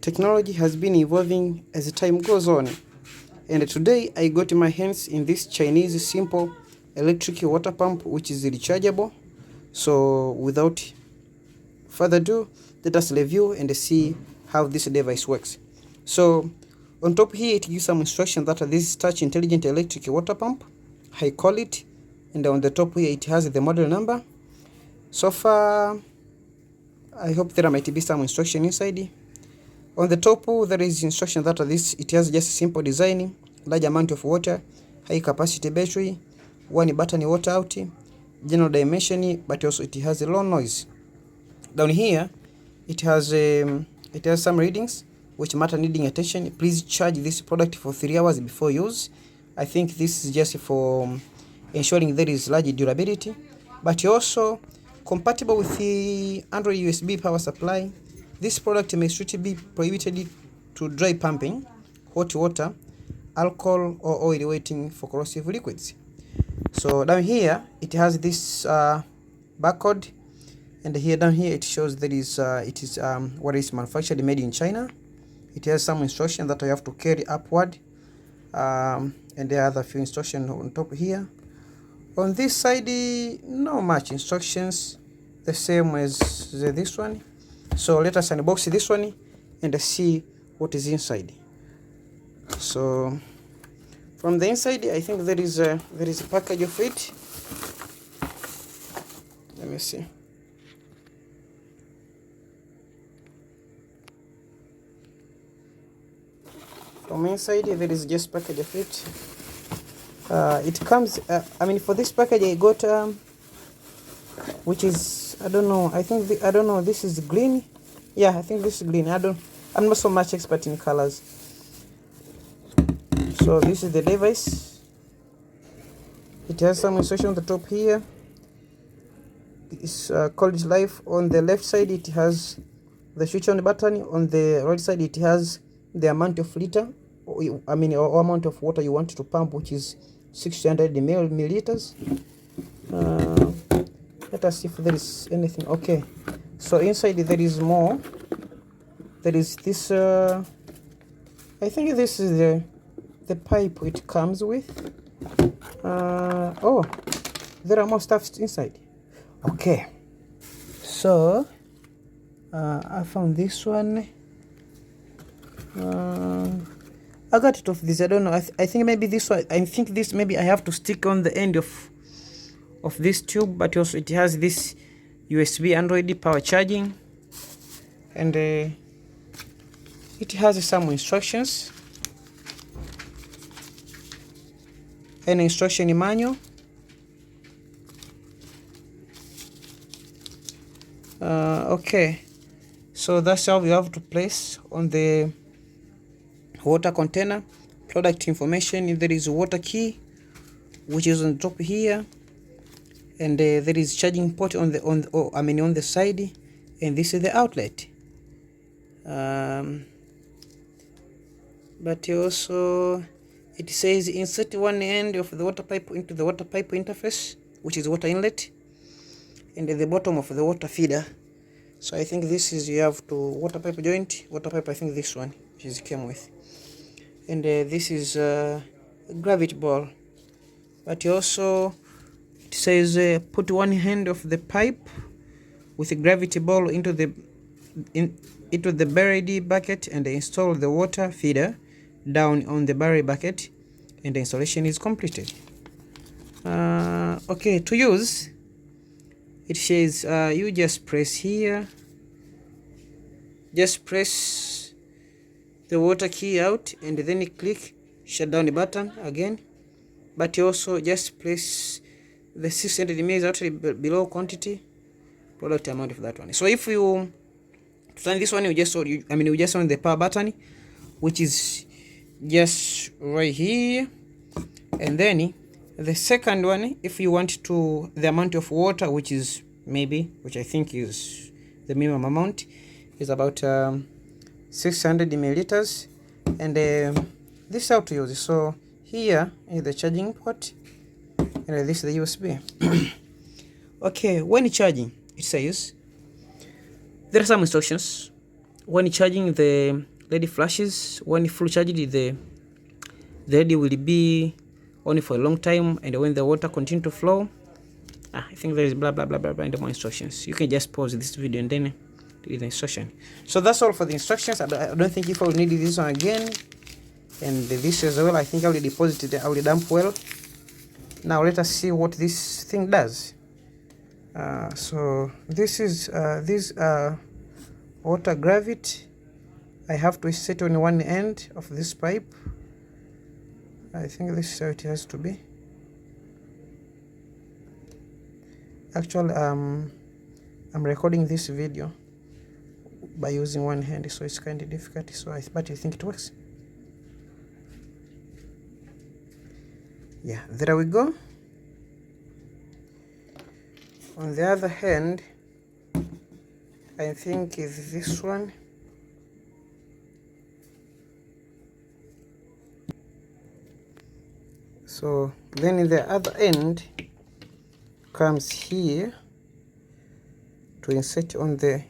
Technology has been evolving as time goes on, and today I got my hands in this Chinese simple electric water pump which is rechargeable. So without further ado, let us review and see how this device works. So on top here it gives some instruction that this is touch intelligent electric water pump, high quality, and on the top here it has the model number. So far I hope there might be some instruction inside. On the top there is instruction that it has just simple design, large amount of water, high capacity battery, one button water out, general dimension, but also it has a low noise. Down here it has some readings which matter needing attention. Please charge this product for 3 hours before use. I think this is just for ensuring there is large durability, but also compatible with the Android USB power supply. This product may strictly be prohibited to dry pumping, hot water, alcohol or oil wetting for corrosive liquids. So down here it has this barcode, and here down here it shows that it is what is manufactured, made in China. It has some instruction that I have to carry upward, and there are other few instructions on top here. On this side, no much instructions, the same as this one. So let us unbox this one and see what is inside. So from the inside, I think there is a package of it. Let me see. From inside there is just package of it. It comes. For this package I got which is, I don't know. I think I don't know. This is green. Yeah, I think this is green. I'm not so much expert in colors. So this is the device. It has some instruction on the top here. It's called live. On the left side it has the switch on button. On the right side it has the amount of liter, or amount of water you want to pump, which is 600 milliliters. Let us see if there is anything. Okay, so inside there is more. There is this I think this is the pipe it comes with. Oh, there are more stuff inside. Okay, so I found this one. I got it off this. I don't know. I think maybe this one. I think this maybe I have to stick on the end of this tube, but also it has this USB Android power charging, and it has some instructions, an instruction manual. Okay, so that's how we have to place on the water container. Product information, there is a water key which is on top here, and there is charging port on the side, and this is the outlet. But also it says insert one end of the water pipe into the water pipe interface, which is water inlet, and at the bottom of the water feeder. So I think this is, you have to water pipe joint, water pipe, I think this one which is came with, and this is a gravity ball. But also it says put one hand of the pipe with a gravity ball into the buried bucket and install the water feeder down on the buried bucket, and the installation is completed. Okay, to use it says you just press here, just press the water key out, and then you click shut down the button again. But you also just press the 600 ml actually below quantity, product amount of that one. So if you turn this one, you just on the power button, which is just right here, and then the second one, if you want to the amount of water, which I think is the minimum amount, is about 600 milliliters, and this is how to use it. So here is the charging port, and this is the USB. Okay, when charging, it says there are some instructions when charging, the LED flashes. When full charged, the LED will be on for a long time, and when the water continue to flow, I think there is blah blah blah blah blah and more instructions. You can just pause this video and then read the instruction. So that's all for the instructions. I don't think if I will need this one again, and this as well. I think I will deposit it. I will dump well. Now let us see what this thing does. So this is this water gravity. I have to set on one end of this pipe. I think this is how it has to be. Actually, I'm recording this video by using one hand, so it's kind of difficult. So but I think it works. Yeah, there we go. On the other hand, I think is this one. So then the other end comes here to insert on the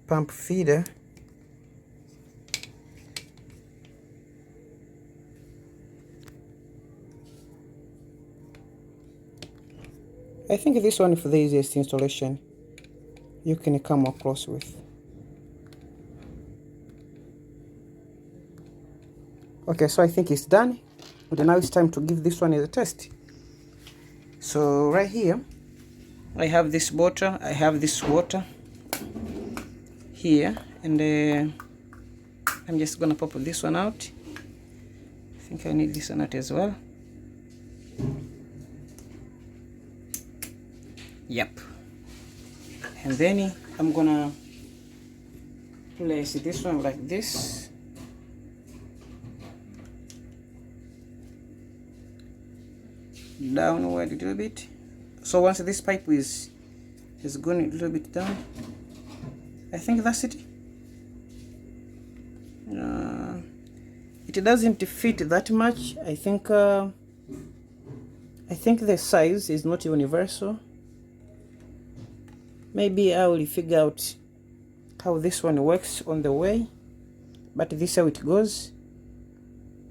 pump feeder. I think this one for the easiest installation you can come across with. Okay, so I think it's done, but now it's time to give this one as a test. So right here I have this bottle, I have this water here, and I'm just gonna pop this one out. I think I need this one out as well. Yep. And then I'm gonna place this one like this. Downward a little bit. So once this pipe is going a little bit down, I think that's it. It doesn't fit that much. I think the size is not universal. Maybe I will figure out how this one works on the way, but this is how it goes.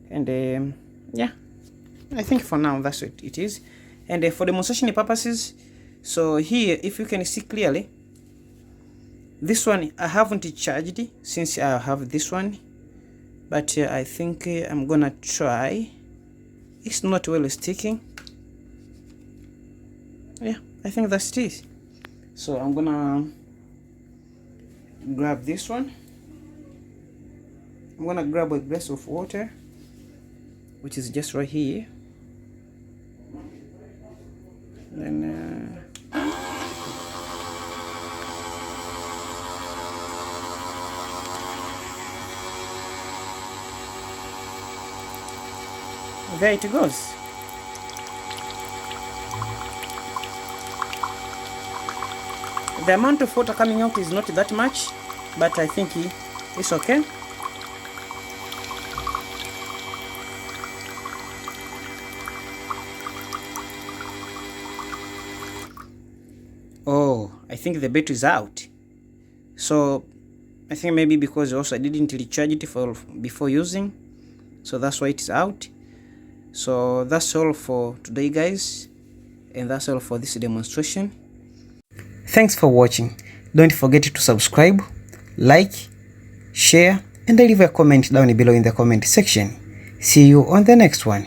And yeah, I think for now that's what it is. And for demonstration purposes, so here, if you can see clearly, this one I haven't charged since I have this one, but I think I'm gonna try. It's not well sticking. Yeah, I think that's it. So I'm gonna grab this one. I'm gonna grab a glass of water, which is just right here. Then there it goes. The amount of water coming out is not that much, but I think it's okay. Oh, I think the battery is out. So I think maybe because also I didn't recharge it before using, so that's why it's out. So that's all for today, guys, and that's all for this demonstration. Thanks for watching. Don't forget to subscribe, like, share, and leave a comment down below in the comment section. See you on the next one.